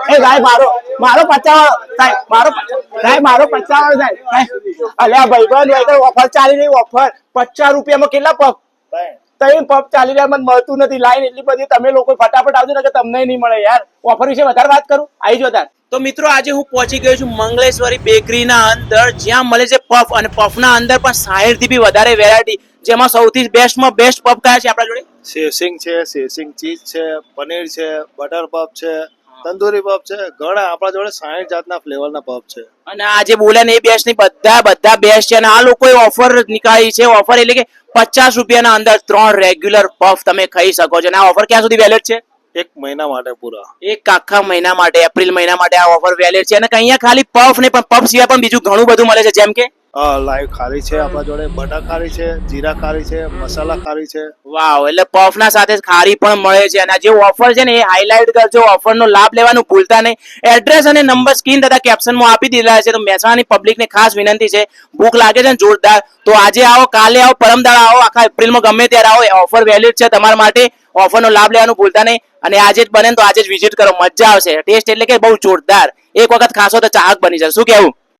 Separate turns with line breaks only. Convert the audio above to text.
એ સાહેબ મારો 50 સાહેબ મારો 50 સાહેબ અલ્યા ભાઈબંધ ભાઈ ઓફર ચાલી રહી ઓફર 50 રૂપિયામાં કેટલા પફ તઈ પફ ચાલી રહ્યા મને મળતું નથી લાઈન એટલી બધી તમે લોકો ફટાફટ આવજો ને કે તમને નહીં મળે યાર ઓફર વિશે વધારે વાત કરું આવી જો તાર તો મિત્રો આજે હું પહોંચી ગયો છું મંગલેશ્વરી બેકરીના અંદર જ્યાં મળે છે પફ અને પફના અંદર પણ 60 થી બી વધારે વેરાયટી જેમાં સૌથી બેસ્ટમાં બેસ્ટ પફ કયા છે આપણા જોડે
સેવસિંગ છે સેવસિંગ ચીઝ છે પનીર છે બટર પફ છે તંદૂરી પફ છે ઘણા આપણા જોડે 60 જાતના ફ્લેવરના પફ છે
અને આજે બોલ્યા ને એ બેસ્ટ નહીં બધા બેસ્ટ છે અને આ લોકોએ ઓફર નીકાળી છે ઓફર એટલે કે 50 રૂપિયાના અંદર 3 રેગ્યુલર પફ તમે ખાઈ શકો છો અને આ ઓફર ક્યાં સુધી વેલિડ છે
એક મહિના માટે પૂરા
એક આખા મહિના માટે એપ્રિલ મહિના માટે આ ઓફર વેલિડ છે અને અહીંયા ખાલી પફ ને પણ પફ સિવાય પણ બીજું ઘણું બધું મળે છે જેમ કે
લાઈવ ખારી છે આપણા જોડે બટર ખારી છે જીરા ખારી છે મસાલા ખારી છે
વાવ એટલે પફ ના સાથે ખારી પણ મળે છે અને જે ઓફર છે ને એ હાઇલાઇટ કરજો ઓફર નો લાભ લેવાનું ભૂલતા નહીં એડ્રેસ અને નંબર સ્ક્રીન તથા કેપ્શનમાં આપી દીધેલા છે તો મહેસાણાની પબ્લિક ને ખાસ વિનંતી છે ભૂખ લાગે છે ને જોરદાર તો આજે આવો કાલે આવો પરમદાડા આવો આખા એપ્રિલમાં ગમે ત્યારે આવો ઓફર વેલિડ છે તમારા માટે ઓફર નો લાભ લેવાનું ભૂલતા નહીં અને આજે જ બને તો આજે જ વિઝિટ કરો મજા આવશે ટેસ્ટ એટલે કે બહુ જોરદાર એક વખત ખાશો તો ચાહક બની જશે શું કેવું